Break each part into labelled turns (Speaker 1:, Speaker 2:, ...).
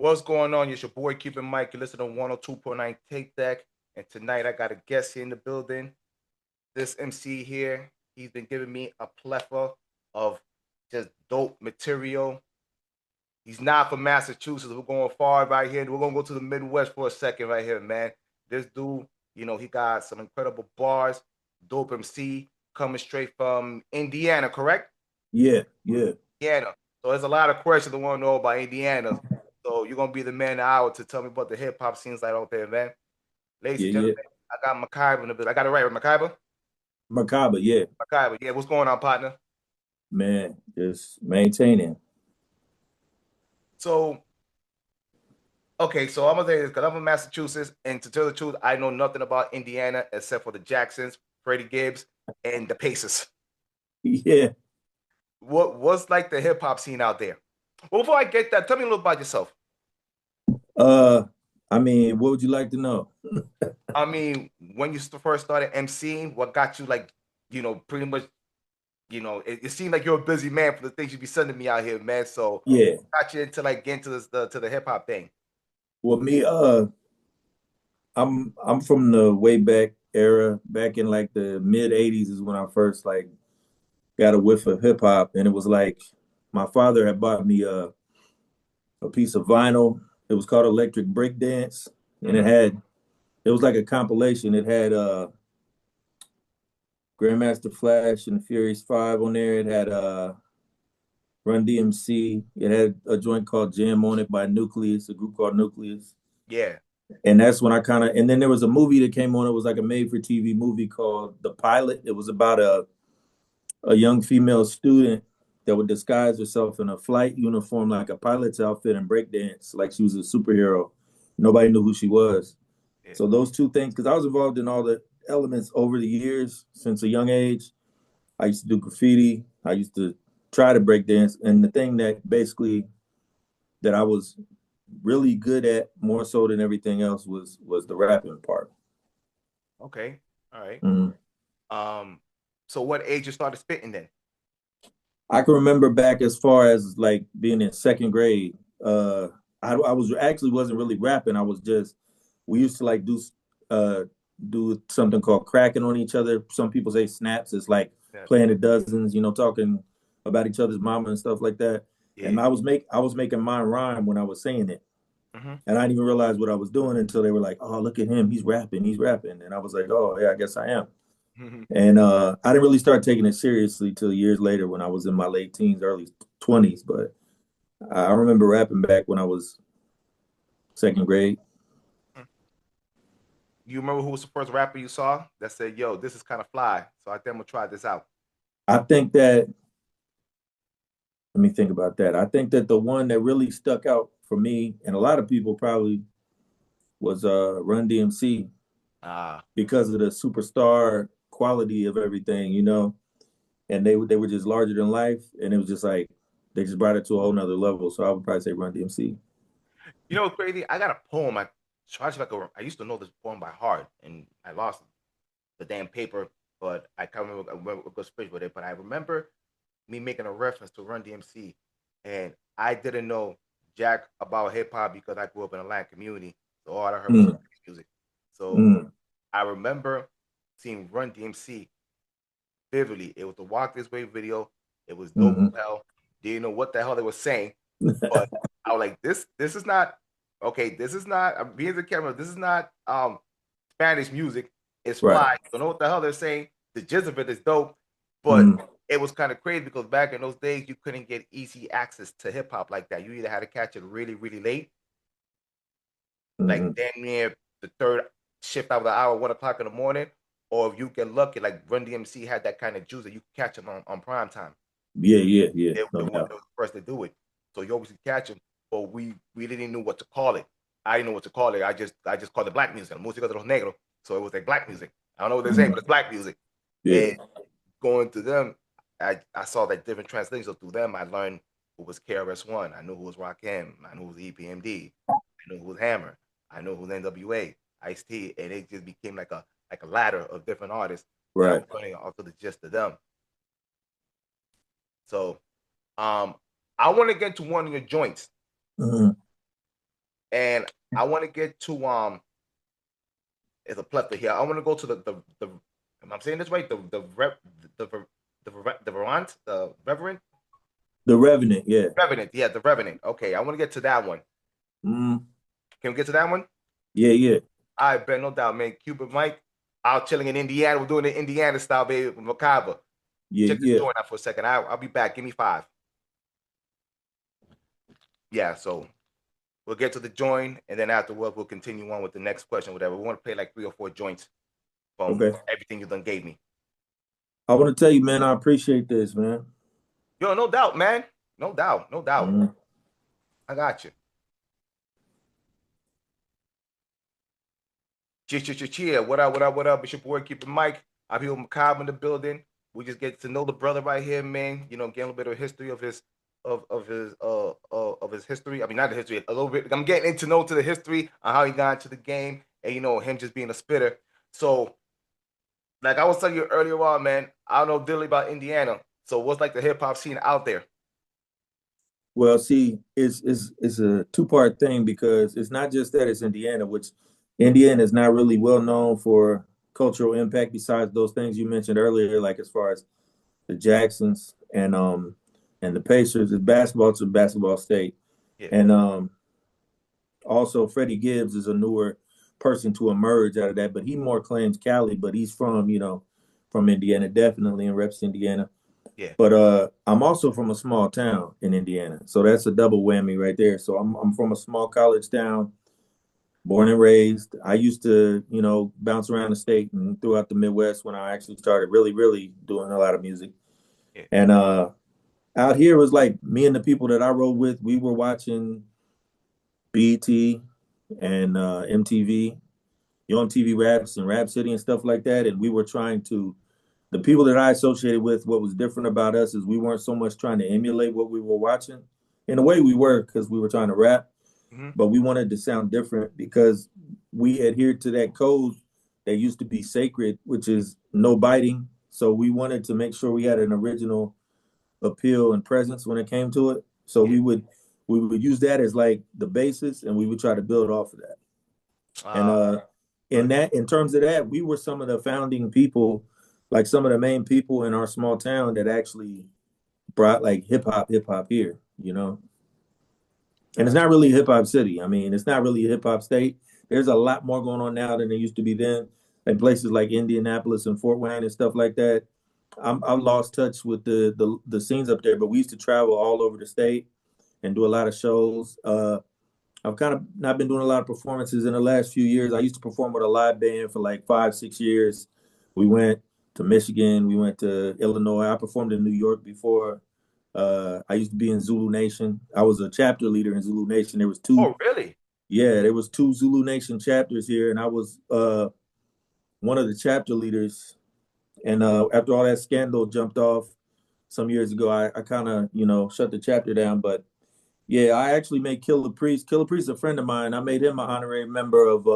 Speaker 1: What's going on? It's your boy Cuban Mic. You listen to 102.9 Take Deck. And tonight I got a guest here in the building. This MC here, he's been giving me a plethora of just dope material. He's not from Massachusetts. We're going far right here. We're going to go to the Midwest for a second right here, man. This dude, he got some incredible bars. Dope MC coming straight from Indiana, correct?
Speaker 2: Yeah.
Speaker 1: Indiana. So there's a lot of questions I want to know about Indiana. So you're gonna be the man of the hour to tell me what the hip hop scene's like out there, man. Ladies and
Speaker 2: Yeah.
Speaker 1: gentlemen, I got Mrkbh in the building. I got it right, Mrkbh?
Speaker 2: Mrkbh, yeah.
Speaker 1: Mrkbh, yeah. What's going on, partner?
Speaker 2: Man, just maintaining.
Speaker 1: So, okay, so I'm gonna say this because I'm from Massachusetts, and to tell the truth, I know nothing about Indiana except for the Jacksons, Freddie Gibbs, and the Pacers.
Speaker 2: Yeah.
Speaker 1: What's like the hip hop scene out there? Well, before I get that, tell me a little about yourself.
Speaker 2: Uh, I mean, what would you like to know?
Speaker 1: I mean, when you first started MCing, what got you like, pretty much, it seemed like you're a busy man for the things you be sending me out here, man. So
Speaker 2: Yeah.
Speaker 1: got you into like getting to the hip hop thing.
Speaker 2: Well, me, I'm from the way back era, back in like the mid '80s is when I first like got a whiff of hip hop, and it was like my father had bought me a piece of vinyl. It was called Electric Breakdance, and
Speaker 1: Mm-hmm.
Speaker 2: it was like a compilation. It had Grandmaster Flash and the Furious Five on there. It had Run DMC. It had a joint called Jam on it by Nucleus, a group called Nucleus.
Speaker 1: Yeah.
Speaker 2: And that's when I kind of, and then there was a movie that came on. It was like a made for TV movie called The Pilot. It was about a young female student that would disguise herself in a flight uniform, like a pilot's outfit, and breakdance like she was a superhero. Nobody knew who she was.
Speaker 1: Yeah.
Speaker 2: So those two things, because I was involved in all the elements over the years since a young age. I used to do graffiti. I used to try to break dance. And the thing that basically that I was really good at more so than everything else was the rapping part.
Speaker 1: Okay. All right.
Speaker 2: Mhm.
Speaker 1: So what age you started spitting then?
Speaker 2: I can remember back as far as like being in second grade. I was actually wasn't really rapping. I was just we used to like uh do something called cracking on each other. Some people say snaps. It's like
Speaker 1: Yeah.
Speaker 2: playing the dozens, talking about each other's mama and stuff like that.
Speaker 1: Yeah.
Speaker 2: And I was making mine rhyme when I was saying it.
Speaker 1: Mm-hmm.
Speaker 2: And I didn't even realize what I was doing until they were like, "Oh, look at him, he's rapping." And I was like, "Oh, yeah, I guess I am." And I didn't really start taking it seriously till years later when I was in my late teens, early 20s. But I remember rapping back when I was second grade.
Speaker 1: You remember who was the first rapper you saw that said, "Yo, this is kind of fly"? So I think I'm gonna try this out.
Speaker 2: I think that, let me think about that. I think that the one that really stuck out for me and a lot of people probably was Run DMC
Speaker 1: Ah,
Speaker 2: because of the superstar quality of everything. And they were just larger than life, and it was just like they just brought it to a whole nother level. So I would probably say Run DMC.
Speaker 1: you know what's crazy? I got a poem. I tried to like I used to know this poem by heart, and I lost the damn paper, but I can't remember a good speech with it. But I remember me making a reference to Run DMC, and I didn't know jack about hip hop because I grew up in a Latin community, so all I heard was
Speaker 2: Mm,
Speaker 1: music. So
Speaker 2: mm,
Speaker 1: I remember seeing Run DMC vividly. It was the Walk This Way video. It was dope
Speaker 2: mm.
Speaker 1: as hell. Didn't know what the hell they were saying, but I was like, this is not okay. This is not. I'm being the camera. This is not Spanish music. It's
Speaker 2: Right.
Speaker 1: fly. Don't know what the hell they're saying. The gist of it is dope, but
Speaker 2: Mm,
Speaker 1: it was kind of crazy because back in those days you couldn't get easy access to hip hop like that. You either had to catch it really, really late, like
Speaker 2: mm.
Speaker 1: damn near the third shift out of the hour, 1 o'clock in the morning, or if you get lucky, like Run DMC had that kind of juice that you could catch them on prime time.
Speaker 2: Yeah.
Speaker 1: They
Speaker 2: No
Speaker 1: were
Speaker 2: doubt.
Speaker 1: the first to do it. So you always could catch them, but we didn't know what to call it. I didn't know what to call it. I just called it black music. Música de los negros. So it was like black music. I don't know what they're saying,
Speaker 2: Mm,
Speaker 1: but it's black music. And
Speaker 2: yeah.
Speaker 1: going to them, I saw that different translations. So through them, I learned who was KRS-One. I knew who was Rakim. I knew who was EPMD. I knew who was Hammer. I knew who was NWA, Ice T, and it just became like a ladder of different artists that I was
Speaker 2: Right.
Speaker 1: learning off of the gist of them. So um, I want to get to one of your joints.
Speaker 2: Mm,
Speaker 1: and I want to get to it's a plethora here. I want to go to the am I saying this right? The Reverend.
Speaker 2: The Revenant, yeah.
Speaker 1: Revenant, yeah, the Revenant. Okay, I want to get to that one.
Speaker 2: Mm,
Speaker 1: Can we get to that one?
Speaker 2: yeah, yeah.
Speaker 1: I bet no doubt, man. Cuban Mike, out chilling in Indiana. We're doing the Indiana style, baby, with Mrkbh.
Speaker 2: Yeah,
Speaker 1: Check this
Speaker 2: yeah.
Speaker 1: joint out for a second. I'll be back. Give me 5. Yeah, so we'll get to the joint, and then afterwards we'll continue on with the next question, whatever. We want to play like 3 or 4 joints from
Speaker 2: Okay.
Speaker 1: everything you done gave me.
Speaker 2: I want to tell you, man, I appreciate this, man.
Speaker 1: Yo, no doubt, man. No doubt, no doubt.
Speaker 2: Mm.
Speaker 1: I got you. Cheer. What up, what up, what up? It's your boy, Cuban Mic. I'm here with Mrkbh in the building. We just get to know the brother right here, man. You know, get a little bit of history of his of his history. I mean, not the history, a little bit. I'm getting into know to the history on how he got into the game, and you know him just being a spitter. So, like I was telling you earlier on, man, I don't know diddly about Indiana. So, what's like the hip hop scene out there?
Speaker 2: Well, see, it's a two-part thing because it's not just that it's Indiana, which Indiana is not really well known for cultural impact besides those things you mentioned earlier, like as far as the Jacksons and the Pacers. It's a basketball state.
Speaker 1: Yeah,
Speaker 2: And also Freddie Gibbs is a newer person to emerge out of that, but he more claims Cali, but he's from, from Indiana, definitely, and reps Indiana.
Speaker 1: yeah,
Speaker 2: But I'm also from a small town in Indiana, so that's a double whammy right there. So I'm from a small college town, born and raised. I used to, bounce around the state and throughout the Midwest when I actually started really, really doing a lot of music.
Speaker 1: yeah,
Speaker 2: And out here was like me and the people that I rode with. We were watching BET and MTV, MTV Raps and Rap City and stuff like that, and we were trying to the people that I associated with, what was different about us is we weren't so much trying to emulate what we were watching. In a way, we were because we were trying to rap, but we wanted to sound different because we adhered to that code that used to be sacred, which is no biting. So we wanted to make sure we had an original appeal and presence when it came to it. So
Speaker 1: yeah.
Speaker 2: we would use that as like the basis, and we would try to build off of that. And in terms of that, we were some of the founding people, like some of the main people in our small town that actually brought like hip hop here, And it's not really a hip hop city. I mean, it's not really a hip hop state. There's a lot more going on now than there used to be then. In places like Indianapolis and Fort Wayne and stuff like that. I've lost touch with the scenes up there, but we used to travel all over the state and do a lot of shows. I've kind of not been doing a lot of performances in the last few years. I used to perform with a live band for like 5, 6 years. We went to Michigan. We went to Illinois. I performed in New York before. I used to be in Zulu Nation. I was a chapter leader in Zulu Nation. There was two.
Speaker 1: Oh, really?
Speaker 2: Yeah, there was 2 Zulu Nation chapters here, and I was one of the chapter leaders. And after all that scandal jumped off some years ago, I kind of shut the chapter down. But yeah, I actually made Killer Priest. Killer Priest is a friend of mine. I made him an honorary member of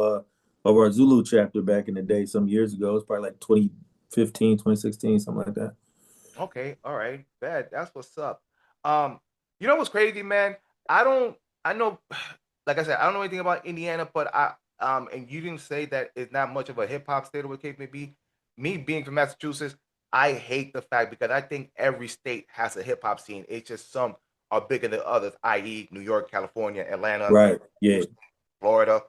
Speaker 2: our Zulu chapter back in the day, some years ago. It was probably like 2015, 2016, something like that.
Speaker 1: Okay, all right, bad. That's what's up. Um, you know what's crazy, man? I don't. I know, like I said, I don't know anything about Indiana, but and you didn't say that it's not much of a hip hop state or what case may be. Me being from Massachusetts, I hate the fact because I think every state has a hip hop scene. It's just some are bigger than others, i.e., New York, California, Atlanta,
Speaker 2: Right. Yeah.
Speaker 1: Houston, Florida.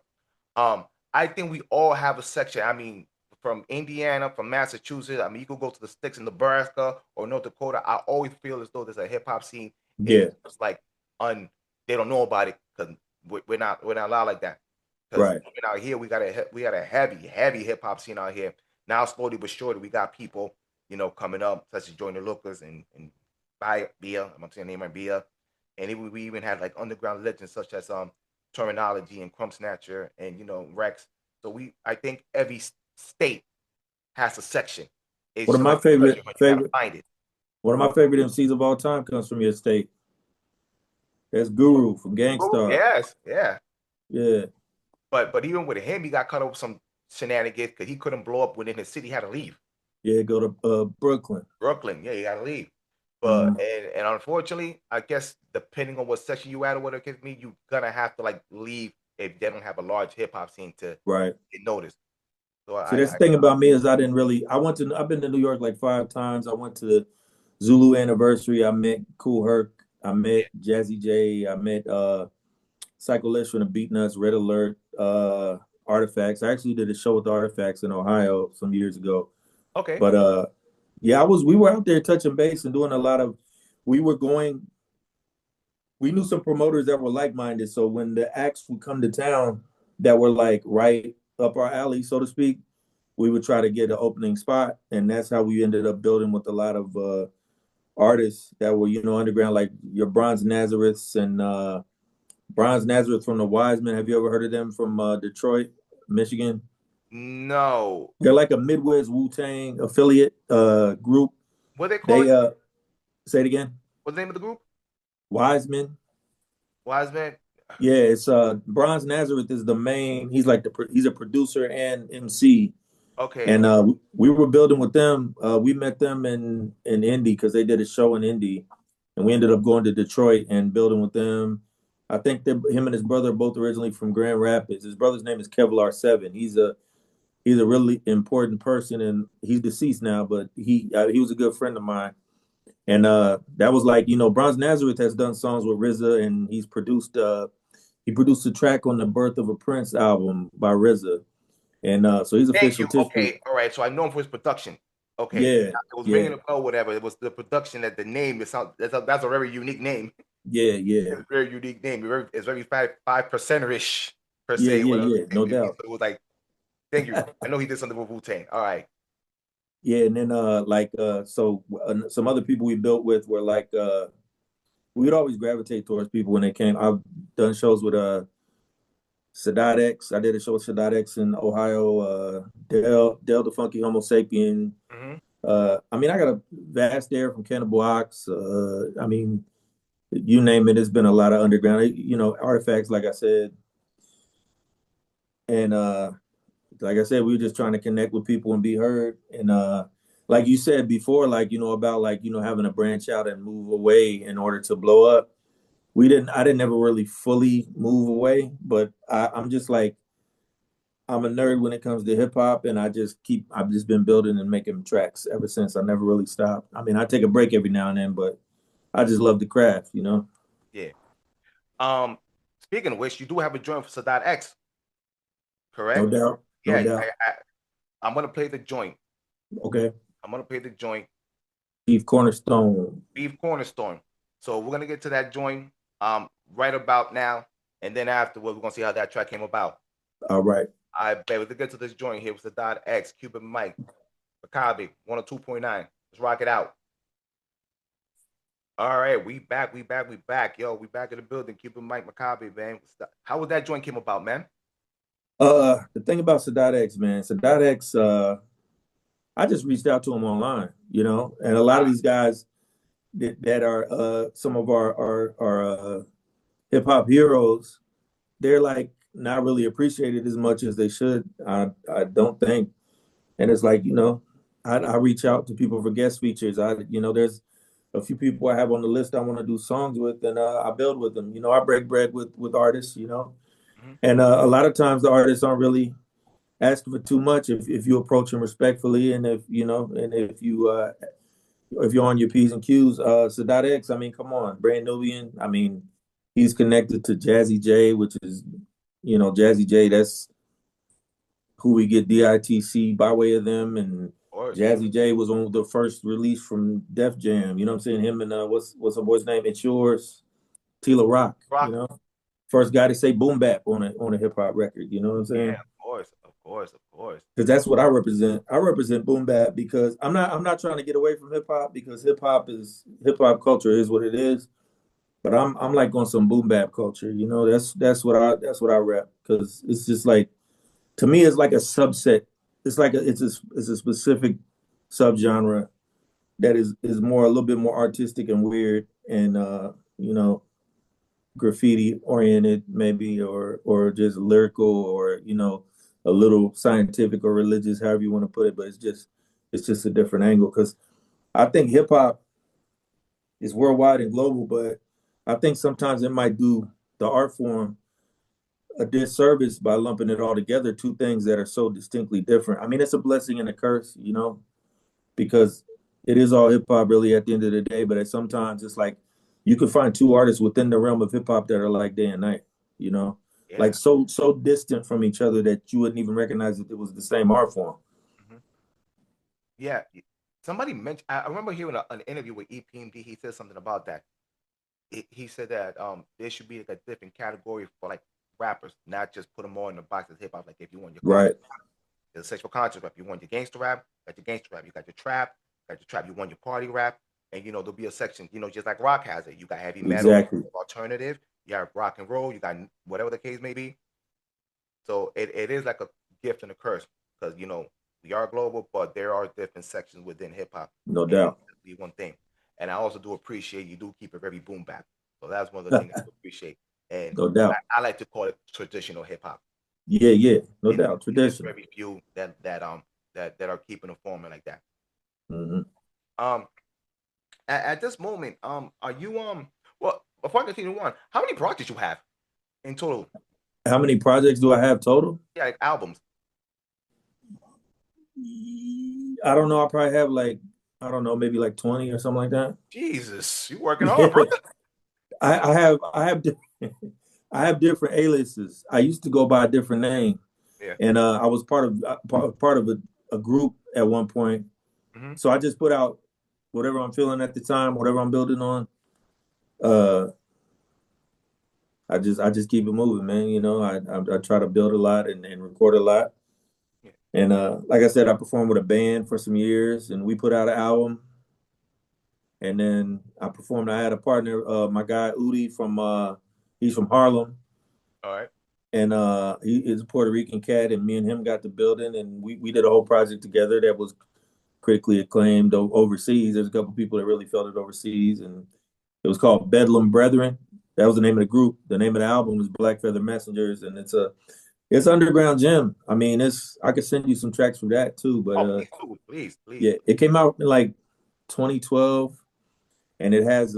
Speaker 1: I think we all have a section. I mean, from Indiana, from Massachusetts. I mean, you could go to the sticks in Nebraska or North Dakota. I always feel as though there's a hip hop scene.
Speaker 2: Yeah.
Speaker 1: It's just like they don't know about it because we're not allowed like that. Because
Speaker 2: Right.
Speaker 1: even out here, we got a heavy hip hop scene out here. Now slowly but surely, we got people coming up such as Joyner Lucas and Bia. I'm saying name right, Bia, and we even had like underground legends such as Terminology and Crumb Snatcher and Rex. So I think every state has a section. It's
Speaker 2: One of
Speaker 1: just
Speaker 2: my
Speaker 1: like
Speaker 2: favorite
Speaker 1: you gotta
Speaker 2: favorite
Speaker 1: find it.
Speaker 2: one of my favorite MCs of all time comes from your state. That's Guru from
Speaker 1: Oh,
Speaker 2: Gangstar.
Speaker 1: yes, yeah.
Speaker 2: Yeah.
Speaker 1: But even with him, he got caught up with some shenanigans because he couldn't blow up within his city. He had to leave
Speaker 2: Yeah. Go to Brooklyn.
Speaker 1: Brooklyn. Yeah, you got to leave. But
Speaker 2: Mm.
Speaker 1: and unfortunately, I guess depending on what section you at or whatever it could be, you gonna have to like leave if they don't have a large hip hop scene to
Speaker 2: Right.
Speaker 1: get noticed. So
Speaker 2: See, that's the thing about me is I've been to New York like 5 times. I went to the Zulu anniversary. I met Cool Herc. I met Jazzy J. I met Psycho from the Beat Nuts, Red Alert, Artifacts. I actually did a show with Artifacts in Ohio some years ago.
Speaker 1: okay.
Speaker 2: But yeah, we were out there touching base and doing a lot of we were going we knew some promoters that were like-minded. So when the acts would come to town that were like right up our alley, so to speak, we would try to get an opening spot. And that's how we ended up building with a lot of artists that were, underground, like your Bronze Nazareths and Bronze Nazareth from the Wisemen. Have you ever heard of them from Detroit, Michigan?
Speaker 1: No.
Speaker 2: They're like a Midwest Wu-Tang affiliate group.
Speaker 1: What they call
Speaker 2: They
Speaker 1: it?
Speaker 2: Say it again.
Speaker 1: What's the name of the group?
Speaker 2: Wiseman.
Speaker 1: Wiseman.
Speaker 2: Yeah, it's Bronze Nazareth is the main. He's like he's a producer and MC.
Speaker 1: Okay.
Speaker 2: And we were building with them. We met them in Indy because they did a show in Indy, and we ended up going to Detroit and building with them. I think that him and his brother are both originally from Grand Rapids. His brother's name is Kevlar 7. He's a really important person, and he's deceased now, but he was a good friend of mine. And that was like, Bronze Nazareth has done songs with RZA, and he produced a track on the Birth of a Prince album by RZA. And so he's
Speaker 1: Thank
Speaker 2: official
Speaker 1: you.
Speaker 2: tissue.
Speaker 1: Okay. All right. So I know him for his production. Okay.
Speaker 2: Yeah,
Speaker 1: It was ringing
Speaker 2: yeah,
Speaker 1: a bell, whatever. It was the production that the name is. That's a very unique name.
Speaker 2: yeah, yeah,
Speaker 1: It's a very unique name. It's very 5%-ish per
Speaker 2: yeah,
Speaker 1: se.
Speaker 2: yeah,
Speaker 1: Whatever
Speaker 2: yeah,
Speaker 1: the
Speaker 2: no
Speaker 1: name may be.
Speaker 2: doubt.
Speaker 1: So it was like, thank you. I know he did something with Wu-Tang. All right.
Speaker 2: Yeah, and then some other people we built with were like we would always gravitate towards people when they came. I've done shows with Sadat X. I did a show with Sadat X in Ohio. Del the Funky Homo Sapien.
Speaker 1: Mm-hmm.
Speaker 2: I mean, I got a vast air from Cannibal Ox. I mean, you name it. It's been a lot of underground, artifacts, like I said, and like I said, we were just trying to connect with people and be heard. And like you said before, like about like having to branch out and move away in order to blow up. I didn't ever really fully move away, but I'm just like I'm a nerd when it comes to hip hop, and I've just been building and making tracks ever since. I never really stopped. I mean, I take a break every now and then, but I just love the craft.
Speaker 1: Yeah. Um. Speaking of which, you do have a joint for Sadat X,
Speaker 2: No
Speaker 1: correct?
Speaker 2: doubt, no
Speaker 1: Yeah.
Speaker 2: doubt.
Speaker 1: I'm gonna play the joint.
Speaker 2: Okay,
Speaker 1: I'm gonna play the joint.
Speaker 2: Chief Cornerstone.
Speaker 1: Beef Cornerstone. So we're gonna get to that joint right about now, and then afterward we're gonna see how that track came about.
Speaker 2: All right.
Speaker 1: I bet we'll get to this joint here with the Dot X, Cuban Mic, Mrkbh, 102.9. Let's rock it out. All right, we back. Yo, we back in the building. Cuban Mic, Mrkbh, man. How would that joint came about, man?
Speaker 2: The thing about Sadat X, man, Sadat X, I just reached out to him online, and a lot of these guys that are some of our hip hop heroes, they're like not really appreciated as much as they should. I don't think, and it's like I reach out to people for guest features. There's a few people I have on the list I want to do songs with, and I build with them. I break bread with artists,
Speaker 1: Mm-hmm.
Speaker 2: and a lot of times the artists aren't really asking for too much if you approach them respectfully, and if you're on your P's and Q's. Sadat X, I mean, come on, Brand Nubian. I mean, he's connected to Jazzy J, which is, Jazzy J, that's who we get DITC by way of them. And
Speaker 1: Of course.
Speaker 2: Jazzy J was on the first release from Def Jam. You know what I'm saying? Him and what's her boy's name? It's yours, Tila Rock.
Speaker 1: Rock.
Speaker 2: First guy to say boom bap on a hip hop record. You know what I'm saying?
Speaker 1: Yeah, of course.
Speaker 2: Because that's what I represent. I represent boom bap because I'm not trying to get away from hip hop because hip hop culture is what it is. But I'm like on some boom bap culture. That's what I rep because it's just like to me it's like a subset. It's a specific subgenre that is more a little bit more artistic and weird and graffiti oriented maybe or just lyrical or a little scientific or religious, however you want to put it, but it's just a different angle because I think hip hop is worldwide and global, but I think sometimes it might do the art form a disservice by lumping it all together, two things that are so distinctly different. I mean, it's a blessing and a curse, you know, because it is all hip hop really at the end of the day. But sometimes it's like you can find two artists within the realm of hip hop that are like day and night, you know,
Speaker 1: Yeah.
Speaker 2: like so distant from each other that you wouldn't even recognize that it was the same art form.
Speaker 1: Mhm. Yeah. Somebody mentioned. I remember hearing an interview with EPMD. He said something about that. He said that there should be like a different category for like rappers, not just put them all in the box as hip hop. Like if you want your
Speaker 2: Right.
Speaker 1: conscious, there's sexual conscious rap. You want your gangster rap, got your gangster rap. You got your trap, got your trap. You want your party rap, and there'll be a section. Just like rock has it. You got heavy metal,
Speaker 2: Exactly.
Speaker 1: alternative. You got rock and roll. You got whatever the case may be. So it is like a gift and a curse because we are global, but there are different sections within hip hop.
Speaker 2: No
Speaker 1: And
Speaker 2: doubt.
Speaker 1: that's the one thing. And I also do appreciate you do keep it very boom bap. So that's one of the things I appreciate. And
Speaker 2: No doubt.
Speaker 1: I like to call it traditional hip hop.
Speaker 2: Yeah, yeah. No
Speaker 1: And
Speaker 2: doubt.
Speaker 1: there's
Speaker 2: Tradition.
Speaker 1: very few that are keeping a forming like that.
Speaker 2: Hmm.
Speaker 1: Um, at this moment, are you well before I continue on, how many projects you have in total?
Speaker 2: How many projects do I have total?
Speaker 1: Yeah, like albums.
Speaker 2: I don't know. I probably have like, I don't know, maybe like 20 or something like that.
Speaker 1: Jesus, you working hard,
Speaker 2: Yeah.
Speaker 1: brother.
Speaker 2: I have different aliases. I used to go by a different name,
Speaker 1: Yeah.
Speaker 2: and I was part of a group at one point.
Speaker 1: Hmm.
Speaker 2: So I just put out whatever I'm feeling at the time, whatever I'm building on. Uh, I just keep it moving, man. You know, I try to build a lot and record a lot.
Speaker 1: Yeah.
Speaker 2: And like I said, I performed with a band for some years, and we put out an album. And then I performed. I had a partner, my guy Udi he's from Harlem,
Speaker 1: All right.
Speaker 2: and he is a Puerto Rican cat. And me and him got the building, and we did a whole project together that was critically acclaimed overseas. There's a couple people that really felt it overseas, and it was called Bedlam Brethren. That was the name of the group. The name of the album is Black Feather Messengers, and it's underground gem. I mean, I could send you some tracks from that too. But
Speaker 1: Oh, please do. Please, please.
Speaker 2: yeah, it came out in like 2012, and it has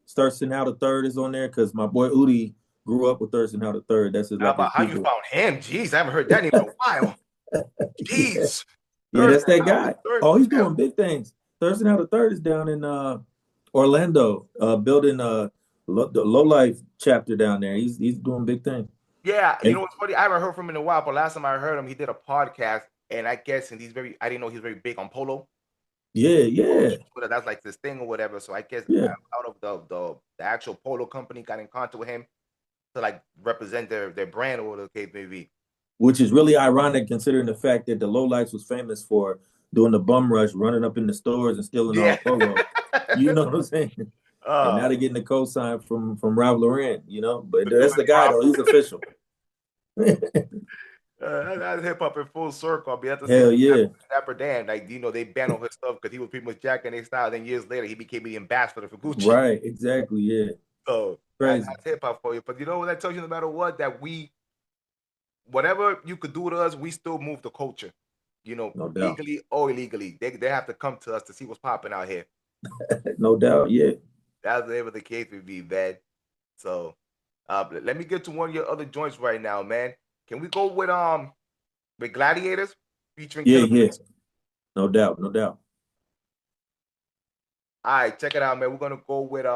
Speaker 2: Thurston How the Third is on there because my boy Udi grew up with Thurston How the Third. That's
Speaker 1: How
Speaker 2: like his
Speaker 1: about how you
Speaker 2: people.
Speaker 1: found him? Jeez, I haven't heard that name in a while.
Speaker 2: Yeah,
Speaker 1: Jeez.
Speaker 2: yeah, that's
Speaker 1: Thursday,
Speaker 2: that
Speaker 1: how the
Speaker 2: guy.
Speaker 1: third.
Speaker 2: Oh, he's
Speaker 1: Yeah.
Speaker 2: doing big things. Thurston How the Third is down in Orlando, building the Low Life chapter down there. He's doing big things.
Speaker 1: Yeah,
Speaker 2: And
Speaker 1: what's funny? I haven't heard from him in a while, but last time I heard him, he did a podcast, and I didn't know he's very big on polo.
Speaker 2: yeah, yeah,
Speaker 1: That's like this thing or whatever. So I guess
Speaker 2: yeah.
Speaker 1: out of the actual polo company got in contact with him to like represent their brand or whatever the case may be.
Speaker 2: Which is really ironic considering the fact that the Low Life was famous for doing the bum rush, running up in the stores and stealing all
Speaker 1: Yeah.
Speaker 2: the polo. You know what I'm saying? And now
Speaker 1: uh,
Speaker 2: they're getting the cosign from Ralph Lauren, you know. But
Speaker 1: with too
Speaker 2: that's the
Speaker 1: many
Speaker 2: guy though.
Speaker 1: problems.
Speaker 2: He's official.
Speaker 1: That's hip hop in full circle. I mean, at the same
Speaker 2: Hell
Speaker 1: time,
Speaker 2: yeah.
Speaker 1: Dapper Dan, like they banned all his stuff because he was pretty much jacking their style. Then years later, he became the ambassador for Gucci.
Speaker 2: Right. Exactly. Yeah.
Speaker 1: So
Speaker 2: Crazy.
Speaker 1: that's hip hop for you. But you know what that tells you? No matter what, that whatever you could do to us, we still move the culture.
Speaker 2: No doubt.
Speaker 1: Legally or illegally, they have to come to us to see what's popping out here.
Speaker 2: No doubt. Yeah.
Speaker 1: That's whatever the case would be, man. So, let me get to one of your other joints right now, man. Can we go with Gladiators featuring
Speaker 2: Yeah.
Speaker 1: Killer
Speaker 2: Yeah.
Speaker 1: Priest?
Speaker 2: No doubt. No doubt.
Speaker 1: All right, check it out, man. We're gonna go with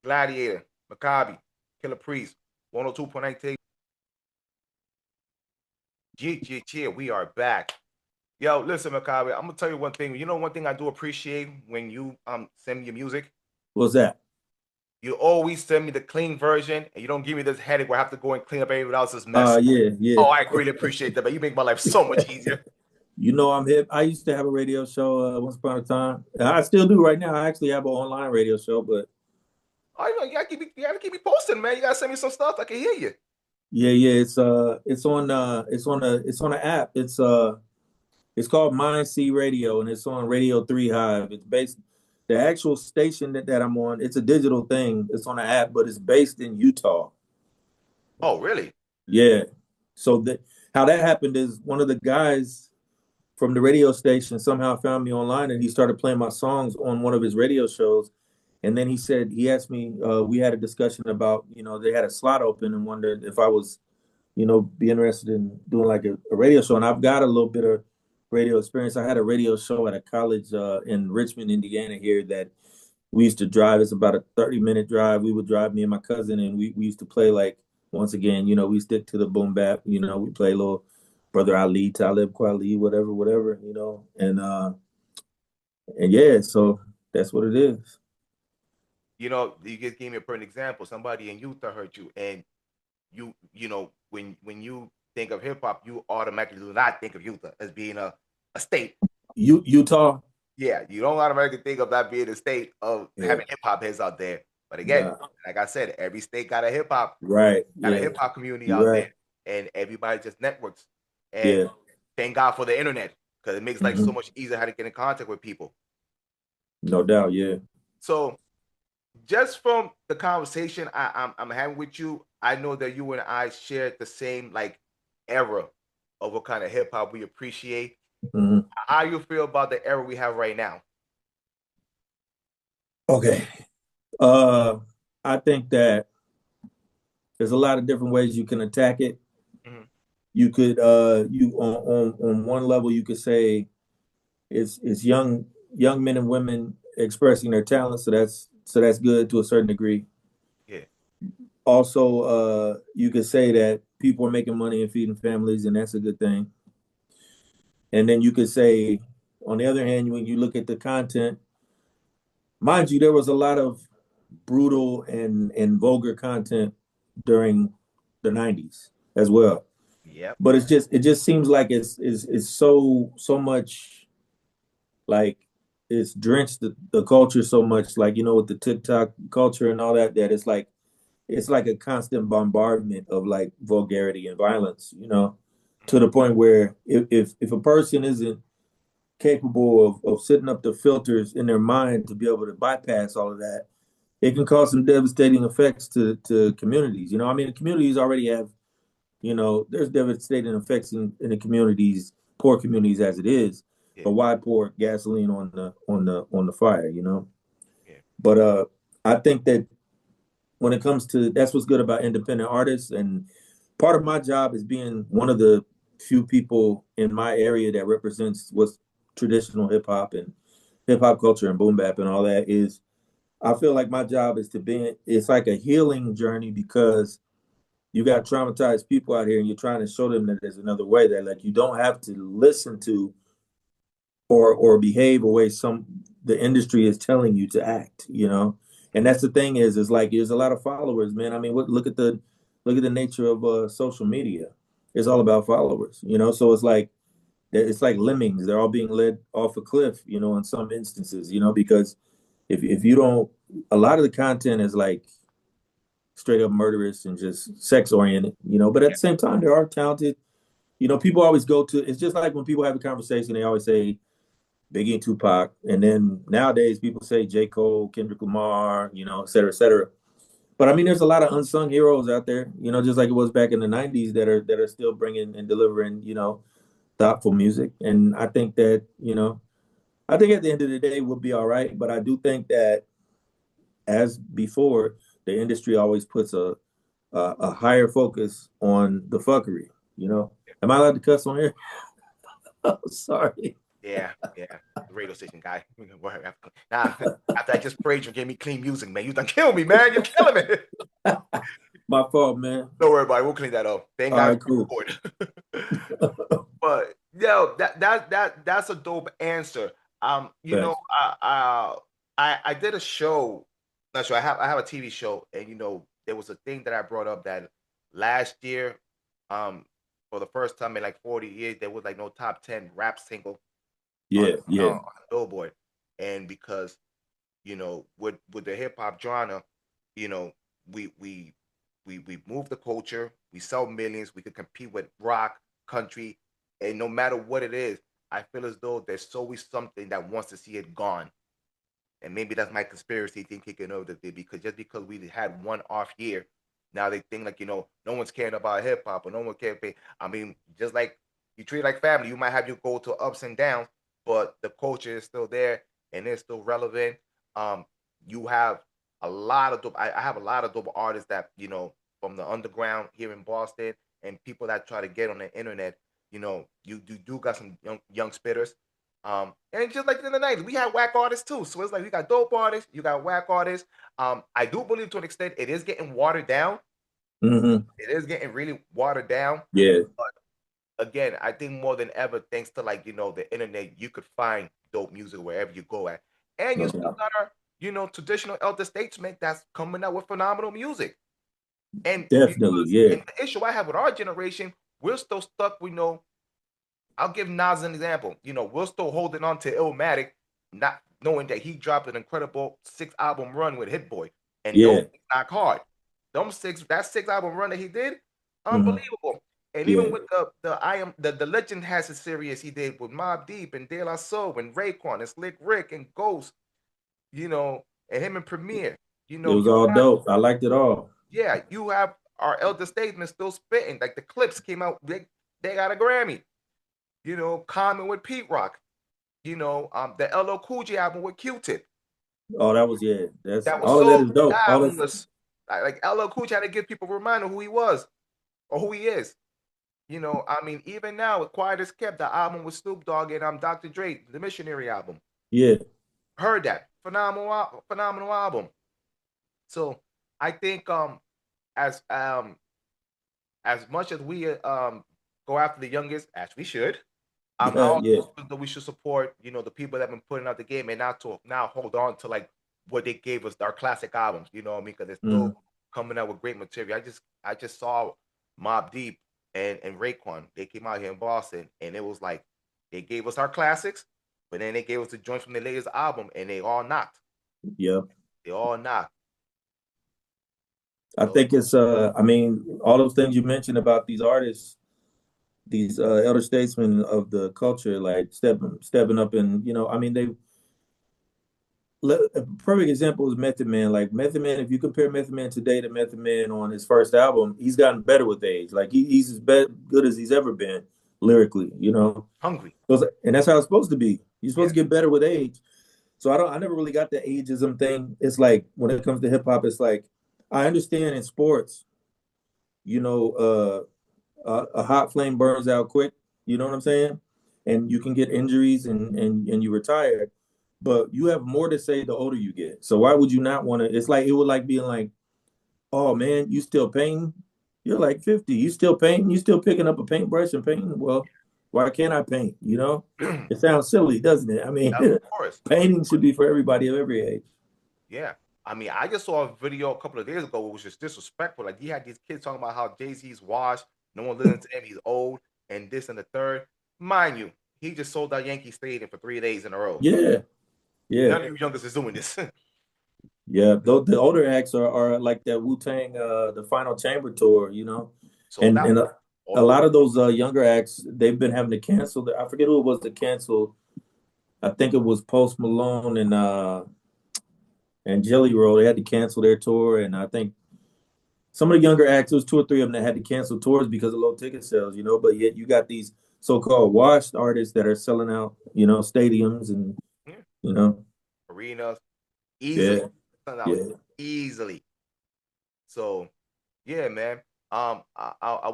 Speaker 1: Gladiator, Mrkbh, Killer Priest, 102.9 tape. G, we are back. Yo, listen, Mrkbh, I'm gonna tell you one thing. You know one thing I do appreciate when you send me your music?
Speaker 2: What's that?
Speaker 1: You always send me the clean version and you don't give me this headache where I have to go and clean up everyone else's mess.
Speaker 2: Yeah. Yeah.
Speaker 1: Oh, I really appreciate that, but you make my life so much easier.
Speaker 2: You know I'm hip. I used to have a radio show once upon a time. I still do right now. I actually have an online radio show, but
Speaker 1: I know you gotta keep me posting, man. You gotta send me some stuff. I can hear you.
Speaker 2: yeah, yeah. It's on an app. It's called Mind C Radio, and it's on Radio 3 Hive. It's based the actual station that I'm on. It's a digital thing. It's on an app, but it's based in Utah.
Speaker 1: Oh, really?
Speaker 2: Yeah. So how that happened is one of the guys from the radio station somehow found me online, and he started playing my songs on one of his radio shows. And then he asked me, we had a discussion about, they had a slot open and wondered if I was, be interested in doing like a radio show. And I've got a little bit of radio experience. I had a radio show at a college in Richmond, Indiana here that we used to drive. It's about a 30-minute drive. We would drive, me and my cousin, and we used to play like, once again, we stick to the boom bap, we play a little Brother Ali, Talib Kweli, whatever, and yeah, so that's what it is.
Speaker 1: You just gave me a perfect example. Somebody in Utah heard you, and when you think of hip hop, you automatically do not think of Utah as being a state.
Speaker 2: Utah.
Speaker 1: Yeah, you don't automatically think of that being a state of
Speaker 2: Yeah.
Speaker 1: having hip hop heads out there. But again,
Speaker 2: Nah.
Speaker 1: like I said, every state got a hip hop,
Speaker 2: Right.
Speaker 1: got a
Speaker 2: Yeah.
Speaker 1: hip hop community
Speaker 2: You're
Speaker 1: out
Speaker 2: right.
Speaker 1: there, and everybody just networks. And
Speaker 2: Yeah.
Speaker 1: thank God for the internet because it makes life so
Speaker 2: Mhm.
Speaker 1: much easier how to get in contact with people.
Speaker 2: No doubt. Yeah.
Speaker 1: So just from the conversation I'm having with you, I know that you and I shared the same like era of what kind of hip hop we appreciate.
Speaker 2: Mhm.
Speaker 1: How you feel about the era we have right now?
Speaker 2: Okay. Uh, I think that there's a lot of different ways you can attack it.
Speaker 1: Mhm.
Speaker 2: You could you on one level you could say it's young men and women expressing their talent, so that's good to a certain degree.
Speaker 1: Yeah,
Speaker 2: Also, you could say that people are making money and feeding families, and that's a good thing. And then you could say, on the other hand, when you look at the content, mind you, there was a lot of brutal and vulgar content during the 90s as well.
Speaker 1: yep,
Speaker 2: But it just seems like it's so much, like, it's drenched the culture so much, like, with the TikTok culture and all that, that it's like a constant bombardment of like vulgarity and violence, to the point where if a person isn't capable of setting up the filters in their mind to be able to bypass all of that, it can cause some devastating effects to communities. I mean, the communities already have, there's devastating effects in the communities, poor communities as it is.
Speaker 1: yeah,
Speaker 2: But why pour gasoline on the fire?
Speaker 1: yeah,
Speaker 2: But I think that when it comes to, that's what's good about independent artists, and part of my job is being one of the few people in my area that represents what's traditional hip hop and hip hop culture and boom bap and all that. Is I feel like my job is to be, it's like a healing journey, because you got traumatized people out here and you're trying to show them that there's another way, that like you don't have to listen to or behave a way some the industry is telling you to act. And that's the thing is like there's a lot of followers, man. I mean, look at the nature of social media. It's all about followers. So it's like lemmings. They're all being led off a cliff, in some instances, because if you don't, a lot of the content is like straight up murderous and just sex oriented. But at
Speaker 1: yeah,
Speaker 2: the same time, there are talented. People always go to, it's just like when people have a conversation, they always say Biggie and Tupac. And then nowadays people say J. Cole, Kendrick Lamar, et cetera, et cetera. But I mean, there's a lot of unsung heroes out there, just like it was back in the 90s, that are still bringing and delivering, thoughtful music. And I think at the end of the day, we'll be all right. But I do think that, as before, the industry always puts a higher focus on the fuckery. Am I allowed to cuss on here? Oh, sorry.
Speaker 1: yeah, yeah. The radio station guy. Nah, after I just prayed you gave me clean music, man. You done kill me, man. You're killing me.
Speaker 2: My fault, man.
Speaker 1: Don't worry about it. We'll clean that up. Thank
Speaker 2: All
Speaker 1: God
Speaker 2: right, cool.
Speaker 1: for it. But yo, that's a dope answer.
Speaker 2: Thanks.
Speaker 1: I did a show. Not sure. I have a TV show, and there was a thing that I brought up that last year, um, for the first time in like 40 years, there was like no top 10 rap single on
Speaker 2: Yeah, yeah,
Speaker 1: Billboard, and because with the hip hop genre, you know, we we we move the culture, we sell millions, we could compete with rock, country, and no matter what it is, I feel as though there's always something that wants to see it gone. And maybe that's my conspiracy thing kicking over there, because just because we had one off year, now they think like, no one's caring about hip hop or no one cares. I mean, just like you treat it like family, you might have your go to ups and downs, but the culture is still there and it's still relevant. Um, you have a lot of dope. I have a lot of dope artists that from the underground here in Boston, and people that try to get on the internet. You do got some young spitters. And just like in the 90s, we had whack artists too. So it's like we got dope artists, you got whack artists. I do believe to an extent it is getting watered down.
Speaker 2: Mm-hmm.
Speaker 1: It is getting really watered down.
Speaker 2: Yeah.
Speaker 1: But again, I think more than ever, thanks to the internet, you could find dope music wherever you go at. And you
Speaker 2: No
Speaker 1: still
Speaker 2: doubt.
Speaker 1: got our, traditional elder statesmen that's coming out with phenomenal music. And
Speaker 2: Definitely.
Speaker 1: because
Speaker 2: Yeah.
Speaker 1: and the issue I have with our generation, we're still stuck. I'll give Nas an example. We're still holding on to Illmatic, not knowing that he dropped an incredible 6 album run with Hit Boy, and those
Speaker 2: Yeah.
Speaker 1: knock hard. That 6 album run that he did,
Speaker 2: Mm-hmm.
Speaker 1: unbelievable. And even
Speaker 2: Yeah.
Speaker 1: with the Legend Has a series he did with Mobb Deep and De La Soul and Raekwon and Slick Rick and Ghost, and him and Premier.
Speaker 2: It was
Speaker 1: You
Speaker 2: all
Speaker 1: have,
Speaker 2: dope. I liked it all.
Speaker 1: yeah, you have our elder statesmen still spitting. Like the clips came out, they got a Grammy. Common with Pete Rock. The LL Cool J album with Q-Tip.
Speaker 2: Oh, that was, yeah. That's
Speaker 1: That was
Speaker 2: all of that
Speaker 1: so
Speaker 2: is dope.
Speaker 1: that
Speaker 2: All
Speaker 1: album
Speaker 2: that's
Speaker 1: was like LL Cool J had to give people a reminder who he was or who he is. I mean, even now, with Quiet as Kept, the album with Snoop Dogg and Dr. Dre, the Missionary album.
Speaker 2: yeah.
Speaker 1: Heard that. Phenomenal album. So I think as as much as we go after the youngest, as we should, I also
Speaker 2: Yeah.
Speaker 1: think that we should support, the people that have been putting out the game and not to now hold on to like what they gave us, our classic albums. You know what I mean? Because they're
Speaker 2: Mm.
Speaker 1: still coming out with great material. I just saw Mobb Deep and Raekwon. They came out here in Boston, and it was like they gave us our classics, but then they gave us the joints from the latest album, and they all knocked.
Speaker 2: Yep.
Speaker 1: They all knocked.
Speaker 2: I
Speaker 1: So
Speaker 2: think it's I mean, all those things you mentioned about these artists, these elder statesmen of the culture, like stepping up, and I mean, a perfect example is Method Man. Like Method Man, if you compare Method Man today to Method Man on his first album, he's gotten better with age. Like he's as good as he's ever been lyrically.
Speaker 1: hungry.
Speaker 2: And that's how it's supposed to be. You're
Speaker 1: Yeah.
Speaker 2: supposed to get better with age. So I never really got the ageism thing. It's like when it comes to hip hop, it's like I understand in sports, you know, a hot flame burns out quick. You know what I'm saying? And you can get injuries and you retire, but you have more to say the older you get. So why would you not want to? It's like it would like being like, oh man, you still painting? You're like 50. You still painting? You still picking up a paintbrush and painting? Well, why can't I paint? It sounds silly, doesn't it? I mean,
Speaker 1: Of course.
Speaker 2: painting should be for everybody of every age.
Speaker 1: Yeah. I mean, I just saw a video a couple of days ago. It was just disrespectful. Like you had these kids talking about how Jay-Z's washed, no one listens to him, he's old, and this and the third. Mind you, he just sold out Yankee Stadium for 3 days in a row.
Speaker 2: Yeah, yeah,
Speaker 1: None of you youngest is doing this.
Speaker 2: yeah. Though the older acts are like that Wu-Tang, the Final Chamber tour,
Speaker 1: Sold
Speaker 2: and
Speaker 1: out.
Speaker 2: a
Speaker 1: All
Speaker 2: lot of those younger acts they've been having to cancel. I forget who it was to cancel. I think it was Post Malone and Jelly Roll. They had to cancel their tour, and I think some of the younger acts, there was two or three of them that had to cancel tours because of low ticket sales. But yet you got these so-called washed artists that are selling out, stadiums and
Speaker 1: yeah.
Speaker 2: you know,
Speaker 1: Arenas easily.
Speaker 2: yeah,
Speaker 1: Selling out
Speaker 2: yeah,
Speaker 1: easily. So yeah, man. I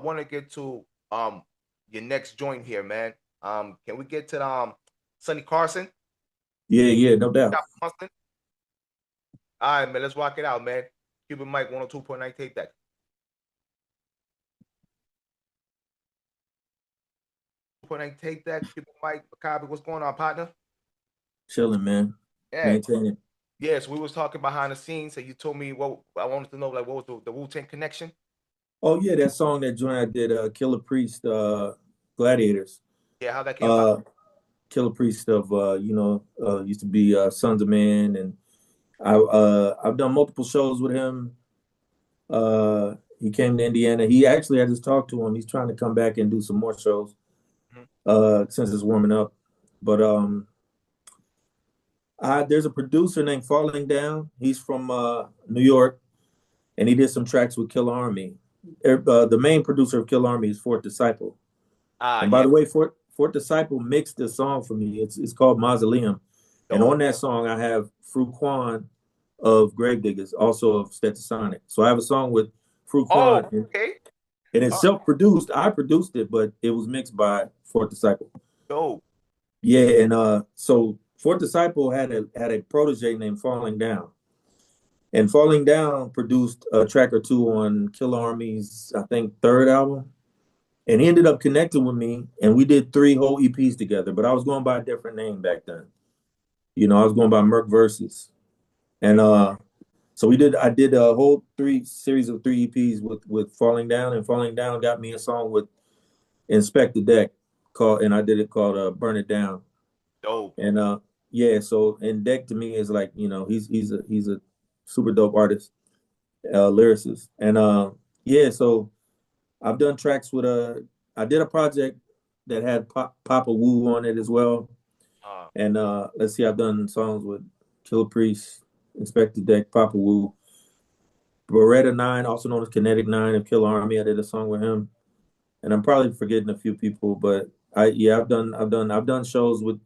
Speaker 1: want to get to your next joint here, man. Can we get to Sonny Carson?
Speaker 2: yeah, yeah, no doubt.
Speaker 1: All right, man. Let's rock it out, man. Cuban Mic 102.9 tape deck. Tape deck. Cuban Mic. Mrkbh, what's going on, partner?
Speaker 2: Chilling, man.
Speaker 1: Yeah.
Speaker 2: Maintaining.
Speaker 1: Yeah, so we was talking behind the scenes, and you told me what I wanted to know, like what was the Wu-Tang connection?
Speaker 2: Oh yeah, that song that joint I did, Killer Priest, Gladiators.
Speaker 1: Yeah, how that came about?
Speaker 2: Killer Priest of used to be Sons of Man, and I've done multiple shows with him. He came to Indiana. I just talked to him. He's trying to come back and do some more shows since it's warming up. But there's a producer named Falling Down. He's from New York, and he did some tracks with Kill Army. The main producer of Kill Army is Fort Disciple. And by
Speaker 1: Yeah.
Speaker 2: the way, Fort Disciple mixed the song for me. It's called Mausoleum. And on that song, I have Fru Quan of Gravediggers, also of Stetsasonic. So I have a song with Fruit
Speaker 1: Oh,
Speaker 2: Quan, and
Speaker 1: okay.
Speaker 2: it's self-produced. I produced it, but it was mixed by Fourth Disciple.
Speaker 1: Dope.
Speaker 2: Yeah, and so Fourth Disciple had a protege named Falling Down. And Falling Down produced a track or two on Killer Army's, I think, third album. And he ended up connecting with me, and we did 3 whole EPs together. But I was going by a different name back then. I was going by Mrkbh. And so I did a whole series of 3 EPs with Falling Down, and Falling Down got me a song with Inspect the Deck and I did it called Burn It Down.
Speaker 1: Dope.
Speaker 2: And yeah, so and Deck to me is like, he's a super dope artist, lyricist. And yeah, so I've done tracks with I did a project that had Papa Wu on it as well. And let's see, I've done songs with Killer Priest, Inspector Deck, Papa Wu, Beretta 9, also known as Kinetic 9 of Killer Army. I did a song with him. And I'm probably forgetting a few people, but I've done shows with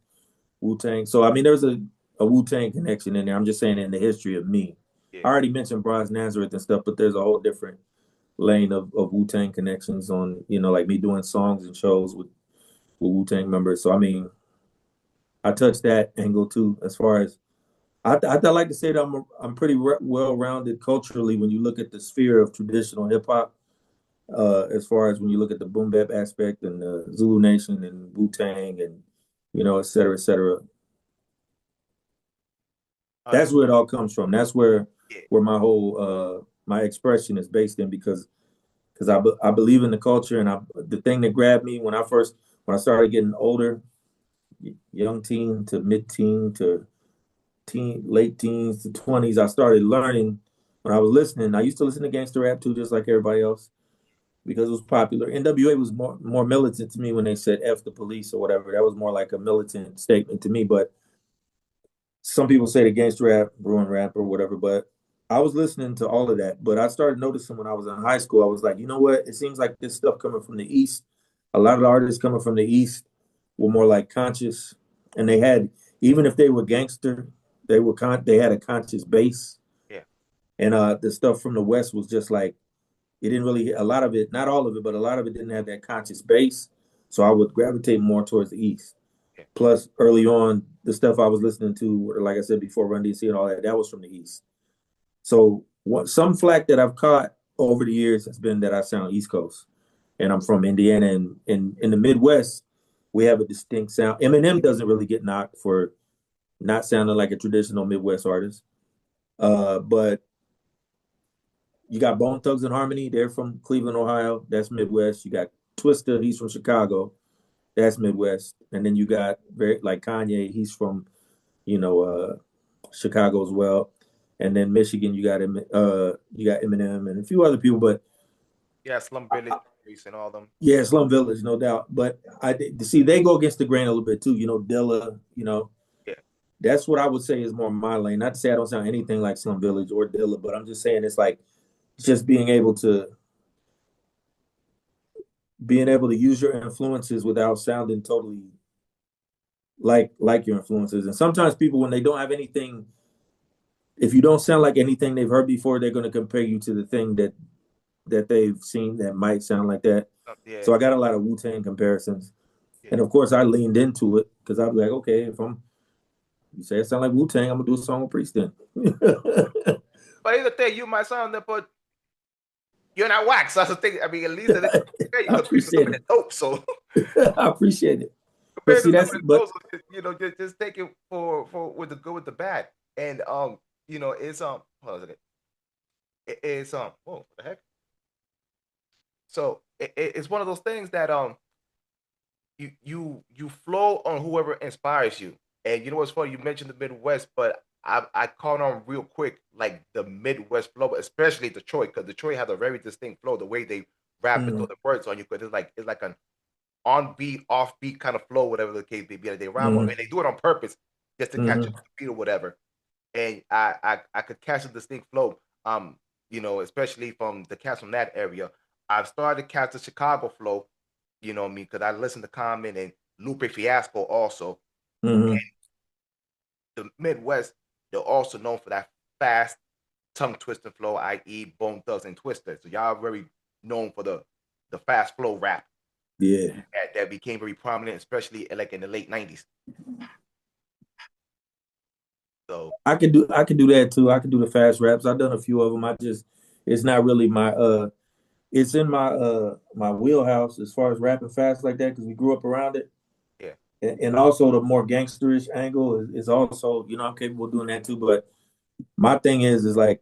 Speaker 2: Wu-Tang. So I mean there's a Wu-Tang connection in there. I'm just saying in the history of me.
Speaker 1: Yeah.
Speaker 2: I already mentioned Bronze Nazareth and stuff, but there's a whole different lane of Wu-Tang connections on, like me doing songs and shows with Wu-Tang members. So I mean, I touched that angle too. As far as I like to say that I'm pretty well-rounded culturally when you look at the sphere of traditional hip hop. As far as when you look at the boom bap aspect and the Zulu Nation and Wu-Tang and et cetera, et cetera. That's where it all comes from. That's where
Speaker 1: Yeah.
Speaker 2: my whole my expression is based in, because I believe in the culture, and the thing that grabbed me when I started getting older, young teen to mid teen to late teens to 20s, I started learning when I was listening. I used to listen to gangster rap too, just like everybody else, because it was popular. NWA was more militant to me when they said F the police or whatever. That was more like a militant statement to me. But some people say the gangster rap, ruin rap or whatever. But I was listening to all of that. But I started noticing when I was in high school, I was like, you know what? It seems like this stuff coming from the East. A lot of the artists coming from the East were more like conscious, and they had, even if they were gangster, they had a conscious base.
Speaker 1: Yeah.
Speaker 2: And the stuff from the West was just like, it didn't really, a lot of it, not all of it, but a lot of it didn't have that conscious base. So I would gravitate more towards the East.
Speaker 1: Yeah.
Speaker 2: Plus, early on, the stuff I was listening to, like I said before, Run DMC and all that, that was from the East. So some flack that I've caught over the years has been that I sound East Coast, and I'm from Indiana, and in the Midwest, we have a distinct sound. Eminem doesn't really get knocked for not sounding like a traditional Midwest artist, but you got Bone Thugs and Harmony. They're from Cleveland, Ohio. That's Midwest. You got Twista. He's from Chicago. That's Midwest. And then you got like Kanye. He's from, Chicago as well. And then Michigan, you got Eminem and a few other people. But
Speaker 1: Yeah, Slum Village and all them.
Speaker 2: yeah, Slum Village, no doubt. But see they go against the grain a little bit too. Dilla.
Speaker 1: Yeah.
Speaker 2: That's what I would say is more my lane. Not to say I don't sound anything like Slum Village or Dilla, but I'm just saying it's like just being able to use your influences without sounding totally like your influences. And sometimes people, when they don't have anything, if you don't sound like anything they've heard before, they're going to compare you to the thing that they've seen that might sound like that.
Speaker 1: Yeah.
Speaker 2: So I got a lot of Wu-Tang comparisons.
Speaker 1: Yeah.
Speaker 2: And of course I leaned into it because I'd be like, okay, you say it sound like Wu-Tang, I'm gonna do a song with Priest then.
Speaker 1: But here's the thing, you might sound that, but you're not wax. That's the thing. I mean, at least you
Speaker 2: I
Speaker 1: could be some of
Speaker 2: appreciate
Speaker 1: that dope. So
Speaker 2: I appreciate it. But
Speaker 1: compared
Speaker 2: see,
Speaker 1: to
Speaker 2: that's
Speaker 1: some of
Speaker 2: but
Speaker 1: those, just take it for with the good with the bad. And it's hold on a second. It's whoa, what the heck? So it's one of those things that you flow on whoever inspires you. And you know what's funny? You mentioned the Midwest, but I caught on real quick like the Midwest flow, especially Detroit, because Detroit has a very distinct flow. The way they rap and throw the words on you, because it's like an on beat, off beat kind of flow, whatever the case may be. Like they rhyme on, and they do it on purpose just to catch up the beat or whatever. And I could catch a distinct flow. Especially from the cats from that area. I've started to catch the Chicago flow, you know what I mean? Because I listened to Common and Lupe Fiasco also.
Speaker 2: mm-hmm.
Speaker 1: The Midwest, they're also known for that fast tongue twister flow, i.e., Bone Thugs and Twister. So y'all are very known for the fast flow rap
Speaker 2: Yeah.
Speaker 1: that became very prominent, especially like in the late '90s. So
Speaker 2: I could do that too. I could do the fast raps. I've done a few of them. It's not really my it's in my wheelhouse as far as rapping fast like that because we grew up around it.
Speaker 1: yeah,
Speaker 2: And also the more gangsterish angle is also, I'm capable of doing that too. But my thing is like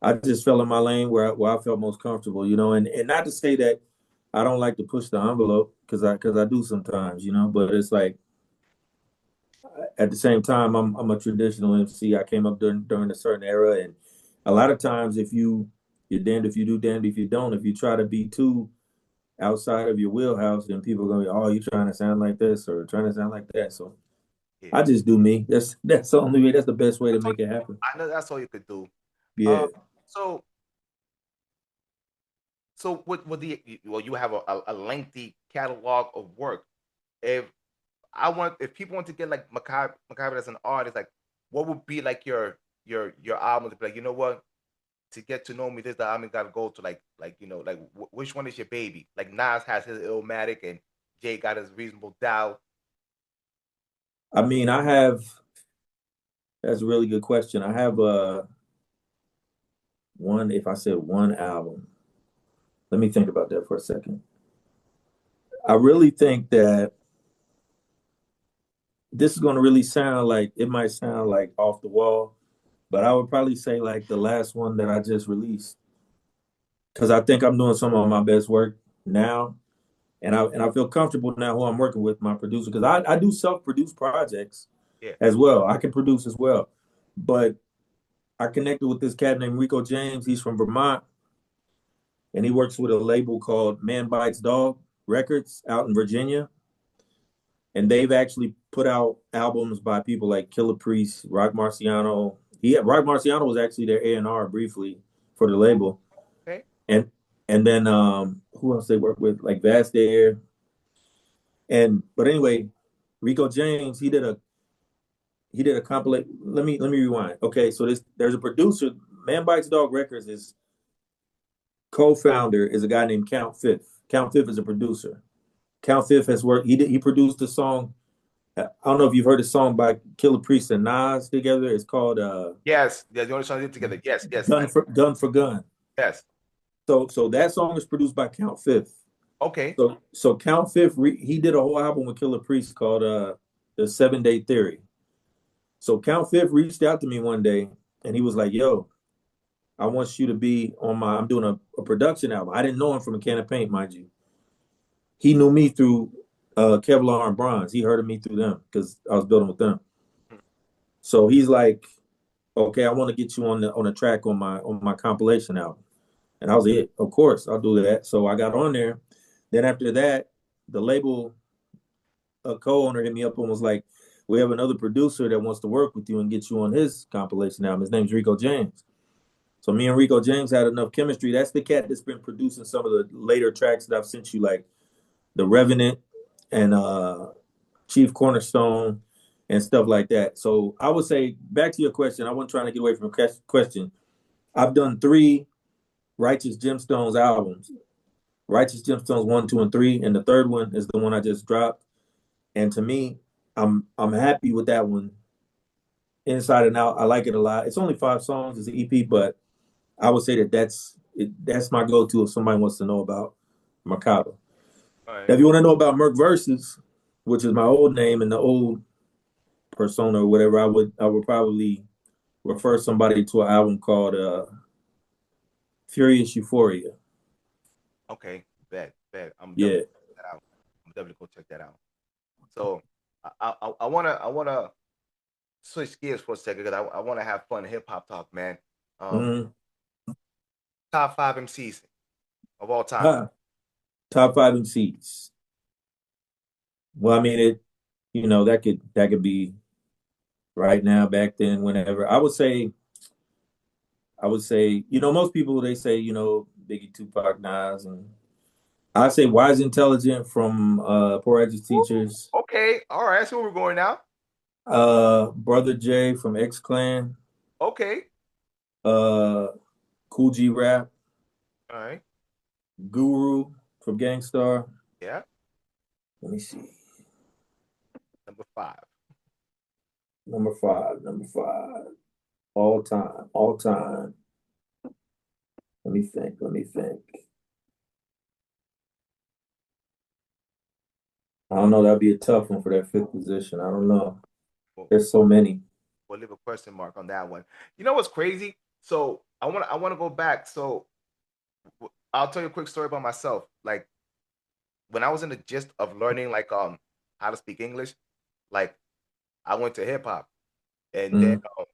Speaker 2: I just fell in my lane where I felt most comfortable, and not to say that I don't like to push the envelope because I do sometimes, but it's like at the same time I'm a traditional MC. I came up during a certain era, and a lot of times if you're damned if you do, damned if you don't. If you try to be too outside of your wheelhouse, then people are gonna be, oh, you trying to sound like this or trying to sound like that. So
Speaker 1: yeah.
Speaker 2: I just do me. That's the only way. That's the best way to make it happen.
Speaker 1: I know that's all you could do.
Speaker 2: Yeah.
Speaker 1: So with the well, you have a lengthy catalog of work. If if people want to get like Mrkbh as an artist, like what would be like your album to be like, you know what? To get to know me, this the album got to go to like which one is your baby? Like Nas has his Illmatic and Jay got his Reasonable Doubt.
Speaker 2: I mean, that's a really good question. I have one, if I said one album, let me think about that for a second. I really think that this is going to really sound like it might sound like off the wall, but I would probably say like the last one that I just released because I think I'm doing some of my best work now, and I feel comfortable now who I'm working with, my producer, because I do self-produced projects
Speaker 1: Yeah.
Speaker 2: as well. I can produce as well, but I connected with this cat named Rico James. He's from Vermont, and he works with a label called Man Bites Dog Records out in Virginia. And they've actually put out albums by people like Killer Priest, Rock Marciano. Rock Marciano was actually their A&R briefly for the label,
Speaker 1: Okay.
Speaker 2: and then who else they work with like Vast Air. And but anyway, Rico James he did a compilation. Let me rewind. Okay, so there's a producer. Man Bites Dog Records is co-founder is a guy named Count Fifth. Count Fifth is a producer. Count Fifth has worked. He produced a song. I don't know if you've heard a song by Killer Priest and Nas together. It's called
Speaker 1: Yes. Yeah. The only song they did together. Yes. Yes.
Speaker 2: Gun for Gun.
Speaker 1: Yes.
Speaker 2: So that song is produced by Count Fifth.
Speaker 1: Okay.
Speaker 2: So Count Fifth he did a whole album with Killer Priest called the 7 Day Theory. So Count Fifth reached out to me one day and he was like, "Yo, I want you to be on I'm doing a production album." I didn't know him from a can of paint, mind you. He knew me through Kevlar and Bronze. He heard of me through them because I was building with them. So he's like, "Okay, I want to get you on the track on my compilation album." And I was like, "Of course, I'll do that." So I got on there. Then after that, the label co-owner hit me up and was like, "We have another producer that wants to work with you and get you on his compilation album. His name's Rico James." So me and Rico James had enough chemistry. That's the cat that's been producing some of the later tracks that I've sent you, like The Revenant and Chief Cornerstone and stuff like that. So I would say, back to your question, I wasn't trying to get away from the question. I've done 3 Righteous Gemstones albums. Righteous Gemstones 1, 2, and 3, and the third one is the one I just dropped. And to me, I'm happy with that one, inside and out. I like it a lot. It's only 5 songs. It's an EP, but I would say that's my go-to if somebody wants to know about Mrkbh.
Speaker 1: All
Speaker 2: Now,
Speaker 1: right.
Speaker 2: if you want to know about Mrkverses, which is my old name and the old persona or whatever, I would probably refer somebody to an album called Furious Euphoria.
Speaker 1: Okay. Bet. I'm
Speaker 2: Yeah.
Speaker 1: definitely check that out. I'm definitely go check that out. So I wanna switch gears for a second because I want to have fun hip hop talk, man. Um,
Speaker 2: Mm-hmm.
Speaker 1: top 5 MCs of all time.
Speaker 2: Top 5 MCs. Well, I mean that could be right now, back then, whenever. I would say, most people they say, Biggie, Tupac, Nas, and I say Wise Intelligent from Poor Righteous Teachers,
Speaker 1: Okay, all right. That's where we're going now.
Speaker 2: Brother J from X Clan,
Speaker 1: Okay.
Speaker 2: uh, Cool G Rap,
Speaker 1: All right.
Speaker 2: Guru from Gangstar.
Speaker 1: Yeah.
Speaker 2: Let me see.
Speaker 1: Number five.
Speaker 2: Number five, all time, all time. Let me think. I don't know. That'd be a tough one for that fifth position. I don't know.
Speaker 1: We'll,
Speaker 2: There's so many.
Speaker 1: we'll leave a question mark on that one. You know what's crazy? So I want to go back. So I'll tell you a quick story about myself. Like when I was in the gist of learning like how to speak English, like I went to hip hop, and then
Speaker 2: Mm,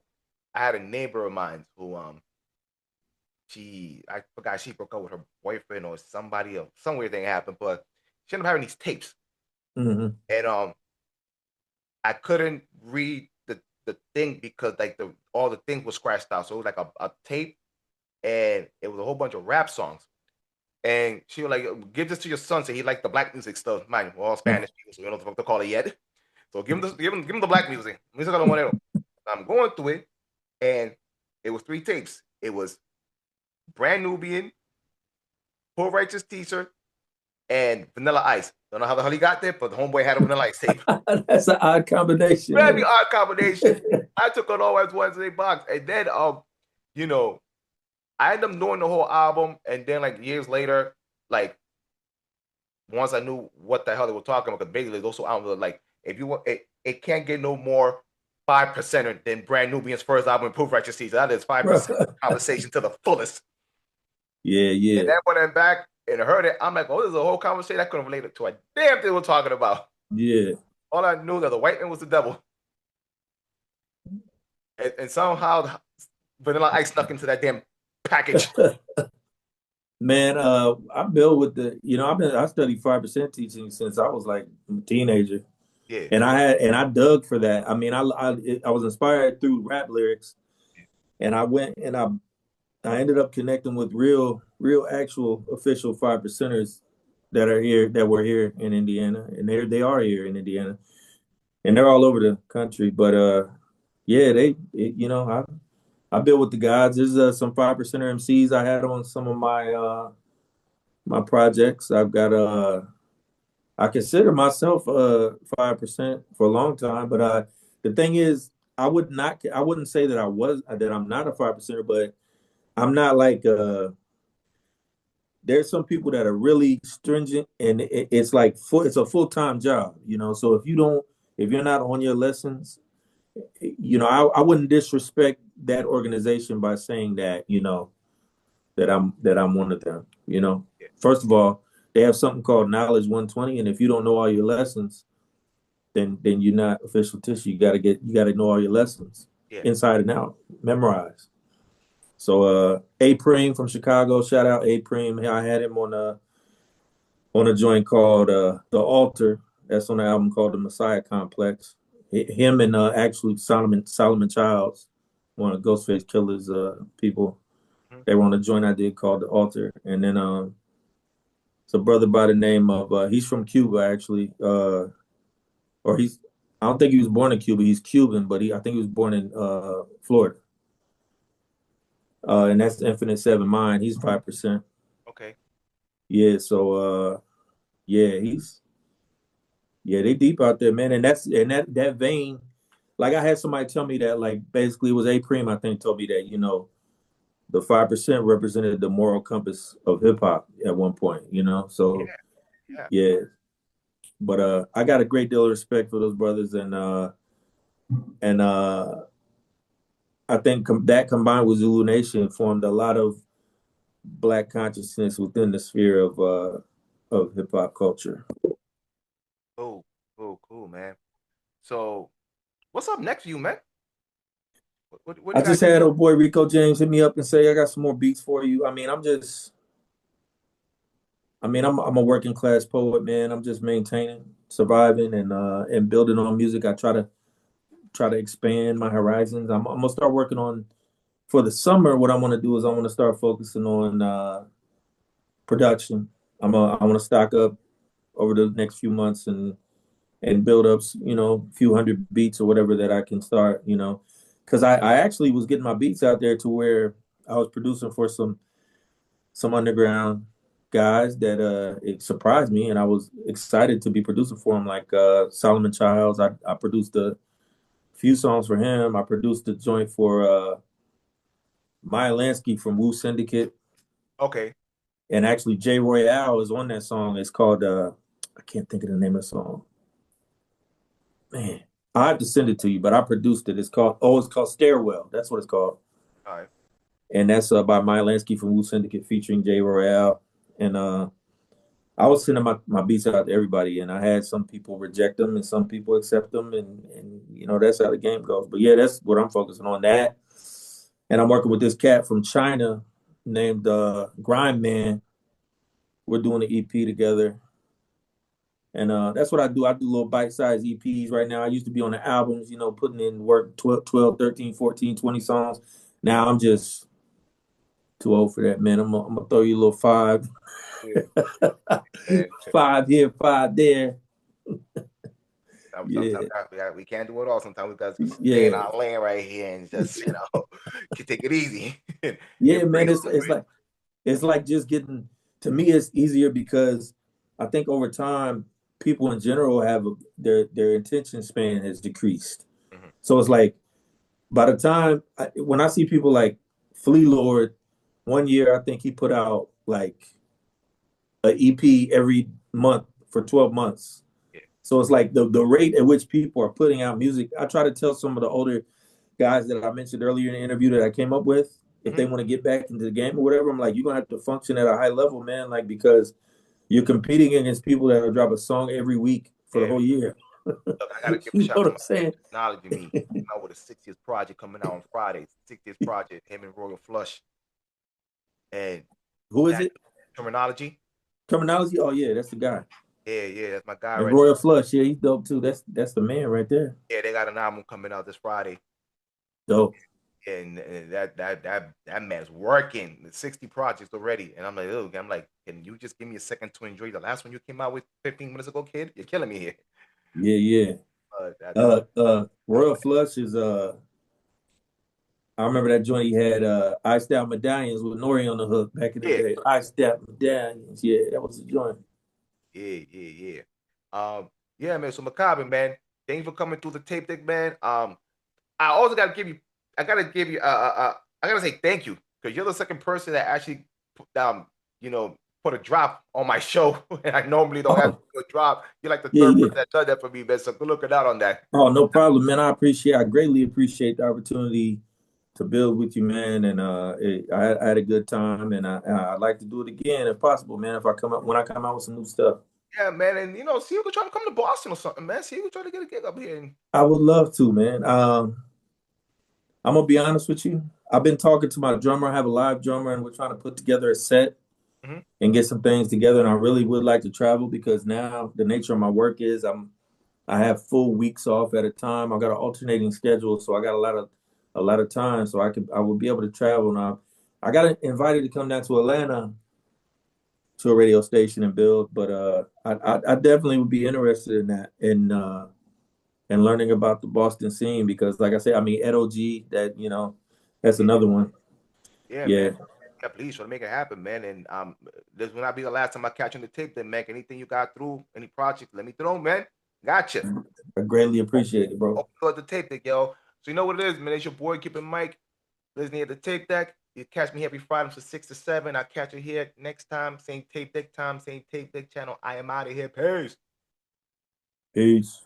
Speaker 1: I had a neighbor of mine who I forgot she broke up with her boyfriend or somebody else. Some weird thing happened, but she ended up having these tapes,
Speaker 2: hmm
Speaker 1: and I couldn't read the thing because like the all the things were scratched out. So it was like a tape, and it was a whole bunch of rap songs. And she was like, "Give this to your son." So he liked the black music stuff. Mind, we're all Spanish people, so we don't know what the fuck to call it yet. So give him the black music. Music I don't want it. I'm going through it, and it was three tapes. It was Brand Nubian, Poor Righteous Teacher, and Vanilla Ice. Don't know how the hell he got there, but the homeboy had a Vanilla Ice tape.
Speaker 2: That's an odd combination,
Speaker 1: Very
Speaker 2: man.
Speaker 1: odd combination. I took it all as one in box, and then you know, I ended up knowing the whole album, and then like years later, like once I knew what the hell they were talking about, because basically those two albums were like, if you want, it can't get no more 5% than Brand Nubian's first album, Improve Righteous Season. That is 5% conversation to the fullest.
Speaker 2: Yeah,
Speaker 1: And
Speaker 2: yeah,
Speaker 1: then when I went back and heard it, I'm like, oh, this is a whole conversation I couldn't relate it to a damn thing we're talking about.
Speaker 2: yeah.
Speaker 1: All I knew that the white man was the devil, and somehow Vanilla Ice snuck into that damn package.
Speaker 2: Man, I built with I studied 5% teaching since I was like a teenager.
Speaker 1: Yeah,
Speaker 2: And I dug for that. I mean, I was inspired through rap lyrics, and I went and I ended up connecting with real actual official 5%ers that were here in Indiana, and they are here in Indiana, and they're all over the country. But yeah, I built with the guys. There's some 5%er MCs I had on some of my projects. I consider myself 5% for a long time, but the thing is, I wouldn't say that I'm not a 5%er, but I'm not like there's some people that are really stringent, and it's like it's a full-time job, you know. So if you're not on your lessons, I wouldn't disrespect that organization by saying that, that I'm one of them, you know.
Speaker 1: yeah,
Speaker 2: First of all, they have something called Knowledge 120, and if you don't know all your lessons, then you're not official tissue. You gotta know all your lessons
Speaker 1: yeah.
Speaker 2: inside and out, memorize. So A Preem from Chicago, shout out A Preem. I had him on a joint called The Altar. That's on the album called The Messiah Complex. Him and actually Solomon Childs, one of Ghostface Killer's people.
Speaker 1: Mhm.
Speaker 2: They were on a joint I did called The Altar. And then it's a brother by the name of he's from Cuba actually. Or he's I don't think he was born in Cuba. He's Cuban, but I think he was born in Florida. And that's Infinite Seven Mind. He's 5%.
Speaker 1: Okay.
Speaker 2: Yeah, so yeah, they deep out there, man. And that vein, like I had somebody tell me that, like basically it was A Cream, I think, told me that, the 5% represented the moral compass of hip hop at one point, you know.
Speaker 1: Yeah,
Speaker 2: So
Speaker 1: yeah.
Speaker 2: yeah. But I got a great deal of respect for those brothers, and I think that combined with Zulu Nation formed a lot of black consciousness within the sphere of hip hop culture.
Speaker 1: Cool, cool, man. So, what's up next for you, man? What do
Speaker 2: I
Speaker 1: you got?
Speaker 2: just had old boy Rico James hit me up and say I got some more beats for you. I'm a working class poet, man. I'm just maintaining, surviving, and building on music. I try to expand my horizons. I'm gonna start working on for the summer. What I want to do is I want to start focusing on production. I want to stock up over the next few months and build up, a few hundred beats or whatever that I can start. because I actually was getting my beats out there to where I was producing for some underground guys that it surprised me, and I was excited to be producing for them, like Solomon Childs. I produced a few songs for him. I produced a joint for Maya Lansky from Wu Syndicate.
Speaker 1: Okay.
Speaker 2: And actually Jay Royale is on that song. It's called I can't think of the name of the song. Man, I have to send it to you, but I produced it. It's called Stairwell. That's what it's called.
Speaker 1: All right.
Speaker 2: And that's by Maya Lansky from Wu Syndicate featuring Jay Royale. And I was sending my beats out to everybody, and I had some people reject them and some people accept them, and you know that's how the game goes. But yeah, that's what I'm focusing on, that. And I'm working with this cat from China named Grime Man. We're doing an EP together. And that's what I do. I do little bite-sized EPs right now. I used to be on the albums, you know, putting in work 12, 13, 14, 20 songs. Now I'm just too old for that, man. I'm gonna throw you a little five.
Speaker 1: Yeah. Yeah.
Speaker 2: Five here, five there.
Speaker 1: Sometimes
Speaker 2: Yeah,
Speaker 1: we can't do it all. Sometimes we got to stay in
Speaker 2: yeah,
Speaker 1: our lane right here and just, can take it easy and
Speaker 2: yeah, man.
Speaker 1: breathe
Speaker 2: It's
Speaker 1: a little
Speaker 2: it's
Speaker 1: bit.
Speaker 2: like it's like just getting, to me it's easier because I think over time people in general have their attention span has decreased.
Speaker 1: Mhm.
Speaker 2: So it's like by the time when I see people like Flea Lord, one year I think he put out like an EP every month for 12 months.
Speaker 1: Yeah.
Speaker 2: So it's like the rate at which people are putting out music. I try to tell some of the older guys that I mentioned earlier in the interview that I came up with, if
Speaker 1: Mhm.
Speaker 2: they want to get back into the game or whatever, I'm like, you're gonna have to function at a high level, man. Like because you're competing against people that will drop a song every week for the
Speaker 1: Yeah.
Speaker 2: whole year.
Speaker 1: Look, I got to give a
Speaker 2: You know
Speaker 1: shout out
Speaker 2: what
Speaker 1: to
Speaker 2: I'm
Speaker 1: my man
Speaker 2: saying?
Speaker 1: Technology Me. Out with a 6 years project coming out on Friday. 6 years project, him and Royal Flush. And
Speaker 2: Who is
Speaker 1: that
Speaker 2: it?
Speaker 1: terminology.
Speaker 2: Terminology? Oh yeah, that's the guy.
Speaker 1: Yeah, yeah, that's my guy
Speaker 2: And
Speaker 1: right
Speaker 2: Royal Flush, yeah, he's dope too. That's the man right there.
Speaker 1: there. Yeah, they got an album coming out this Friday.
Speaker 2: Dope.
Speaker 1: And that man's working 60 projects already. And I'm like, oh, I'm like, can you just give me a second to enjoy the last one you came out with 15 minutes ago, kid? You're killing me here.
Speaker 2: Yeah, yeah.
Speaker 1: That's
Speaker 2: Royal Flush is I remember that joint he had iced out medallions with Nori on the hook back in the
Speaker 1: yeah,
Speaker 2: day. Iced out medallions. Yeah, that was the joint.
Speaker 1: yeah. Yeah, man. So Mrkbh, man, thank you for coming through the tape deck, man. I also gotta give you, I gotta give you, I gotta say thank you because you're the second person that actually, you know, put a drop on my show. And I normally don't have to
Speaker 2: Oh,
Speaker 1: put a drop. You're like the
Speaker 2: yeah,
Speaker 1: third
Speaker 2: yeah.
Speaker 1: person that done that for me, man. So good looking out on that.
Speaker 2: Oh, no problem, man. I greatly appreciate the opportunity to build with you, man. And I had a good time, and I'd like to do it again if possible, man. If I come up when I come out with some new stuff,
Speaker 1: Yeah, man, and see if we try to come to Boston or something, man. See if we try to get a gig up here. And
Speaker 2: I would love to, man. I'm gonna be honest with you. I've been talking to my drummer. I have a live drummer, and we're trying to put together a set
Speaker 1: Mhm.
Speaker 2: and get some things together. And I really would like to travel because now the nature of my work is I have full weeks off at a time. I got an alternating schedule, so I got a lot of time, so I would be able to travel now. I got invited to come down to Atlanta to a radio station and build, but I definitely would be interested in that and learning about the Boston scene because, like I said, I mean Ed OG, that that's
Speaker 1: Yeah,
Speaker 2: another one.
Speaker 1: yeah, man.
Speaker 2: Yeah,
Speaker 1: Yeah, please try to make it happen, man. And this will not be the last time I catch you on the tape. Then, man, anything you got through, any project, let me throw, man. Gotcha.
Speaker 2: I greatly appreciate it, bro.
Speaker 1: Hope you enjoyed the tape deck, yo. So you know what it is, man. It's your boy Cuban Mic. Listening at the tape deck. You catch me every Friday from 6 to 7. I'll catch you here next time. Same tape deck time, same tape deck channel. I am out of here. Peace.
Speaker 2: Peace.